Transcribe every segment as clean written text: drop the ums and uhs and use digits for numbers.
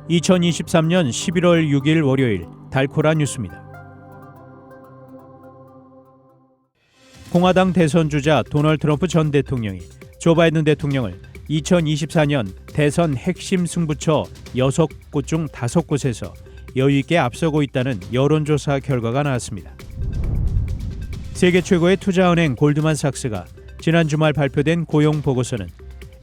2023년 11월 6일 월요일 달코라 뉴스입니다. 공화당 대선 주자 도널드 트럼프 전 대통령이 조 바이든 대통령을 2024년 대선 핵심 승부처 6곳 중 5곳에서 여유 있게 앞서고 있다는 여론조사 결과가 나왔습니다. 세계 최고의 투자은행 골드만삭스가 지난 주말 발표된 고용 보고서는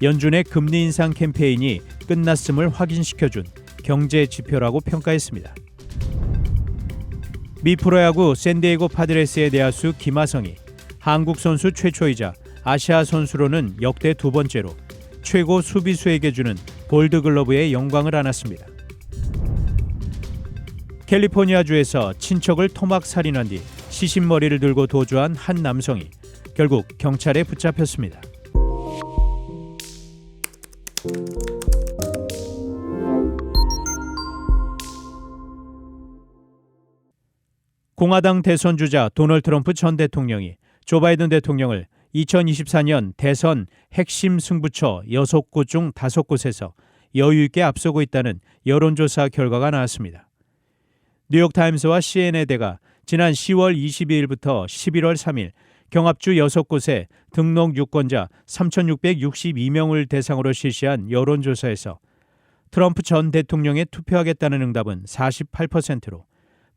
연준의 금리 인상 캠페인이 끝났음을 확인시켜준 경제 지표라고 평가했습니다. 미 프로야구 샌디에이고 파드레스의 내야수 김하성이 한국 선수 최초이자 아시아 선수로는 역대 두 번째로 최고 수비수에게 주는 골드글러브의 영광을 안았습니다. 캘리포니아주에서 친척을 토막 살인한 뒤 시신머리를 들고 도주한 한 남성이 결국 경찰에 붙잡혔습니다. 공화당 대선 주자 도널드 트럼프 전 대통령이 조 바이든 대통령을 2024년 대선 핵심 승부처 6곳 중 5곳에서 여유 있게 앞서고 있다는 여론조사 결과가 나왔습니다. 뉴욕타임스와 CNN대가 지난 10월 22일부터 11월 3일 경합주 6곳에 등록 유권자 3,662명을 대상으로 실시한 여론조사에서 트럼프 전 대통령에 투표하겠다는 응답은 48%로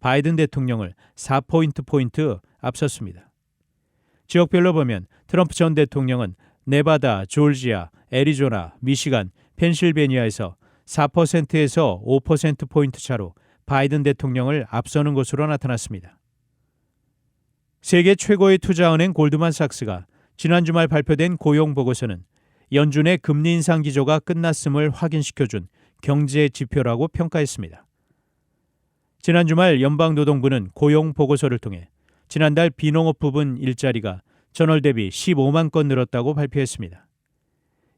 바이든 대통령을 4포인트 앞섰습니다. 지역별로 보면 트럼프 전 대통령은 네바다, 조지아, 애리조나, 미시간, 펜실베니아에서 4%에서 5%포인트 차로 바이든 대통령을 앞서는 것으로 나타났습니다. 세계 최고의 투자은행 골드만삭스가 지난 주말 발표된 고용 보고서는 연준의 금리 인상 기조가 끝났음을 확인시켜준 경제 지표라고 평가했습니다. 지난 주말 연방노동부는 고용 보고서를 통해 지난달 비농업 부분 일자리가 전월 대비 15만 건 늘었다고 발표했습니다.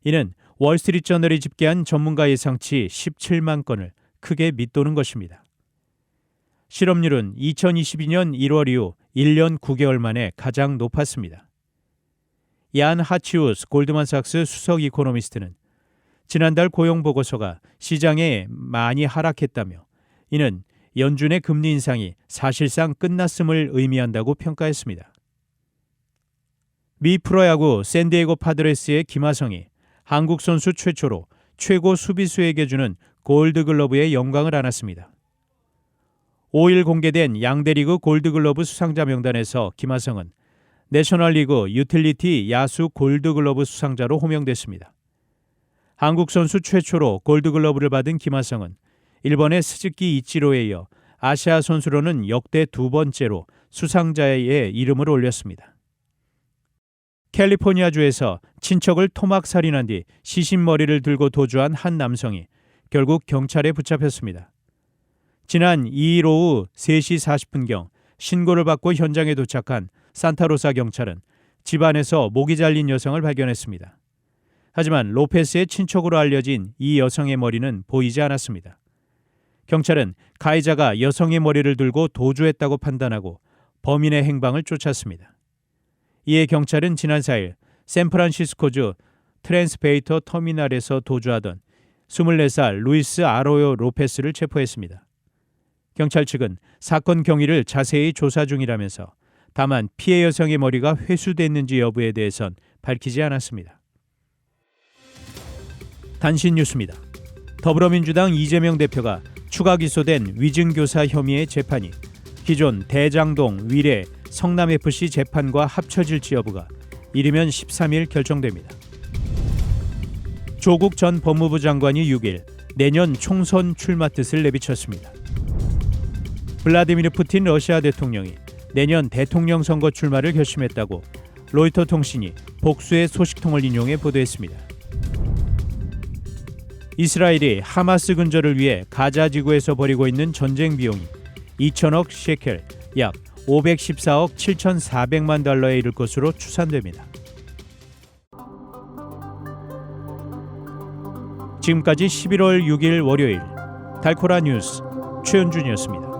이는 월스트리트저널이 집계한 전문가 예상치 17만 건을 크게 밑도는 것입니다. 실업률은 2022년 1월 이후 1년 9개월 만에 가장 높았습니다. 얀 하치우스 골드만삭스 수석 이코노미스트는 지난달 고용 보고서가 시장에 많이 하락했다며 이는 연준의 금리 인상이 사실상 끝났음을 의미한다고 평가했습니다. 미 프로야구 샌디에이고 파드레스의 김하성이 한국 선수 최초로 최고 수비수에게 주는 골드글러브의 영광을 안았습니다. 5일 공개된 양대리그 골드글러브 수상자 명단에서 김하성은 내셔널리그 유틸리티 야수 골드글러브 수상자로 호명됐습니다. 한국 선수 최초로 골드글러브를 받은 김하성은 일본의 스즈키 이치로에 이어 아시아 선수로는 역대 두 번째로 수상자의 이름을 올렸습니다. 캘리포니아주에서 친척을 토막 살인한 뒤 시신머리를 들고 도주한 한 남성이 결국 경찰에 붙잡혔습니다. 지난 2일 오후 3시 40분경 신고를 받고 현장에 도착한 산타로사 경찰은 집안에서 목이 잘린 여성을 발견했습니다. 하지만 로페스의 친척으로 알려진 이 여성의 머리는 보이지 않았습니다. 경찰은 가해자가 여성의 머리를 들고 도주했다고 판단하고 범인의 행방을 쫓았습니다. 이에 경찰은 지난 4일 샌프란시스코주 트랜스베이터 터미널에서 도주하던 24살 루이스 아로요 로페스를 체포했습니다. 경찰 측은 사건 경위를 자세히 조사 중이라면서 다만 피해 여성의 머리가 회수됐는지 여부에 대해선 밝히지 않았습니다. 단신 뉴스입니다. 더불어민주당 이재명 대표가 추가 기소된 위증교사 혐의의 재판이 기존 대장동, 위례, 성남FC 재판과 합쳐질지 여부가 이르면 13일 결정됩니다. 조국 전 법무부 장관이 6일 내년 총선 출마 뜻을 내비쳤습니다. 블라디미르 푸틴 러시아 대통령이 내년 대통령 선거 출마를 결심했다고 로이터 통신이 복수의 소식통을 인용해 보도했습니다. 이스라엘이 하마스 근절을 위해 가자 지구에서 벌이고 있는 전쟁 비용이 2천억 shekel, 약 514억 7,400만 달러에 이를 것으로 추산됩니다. 지금까지 11월 6일 월요일 달코라 뉴스 최현준이었습니다.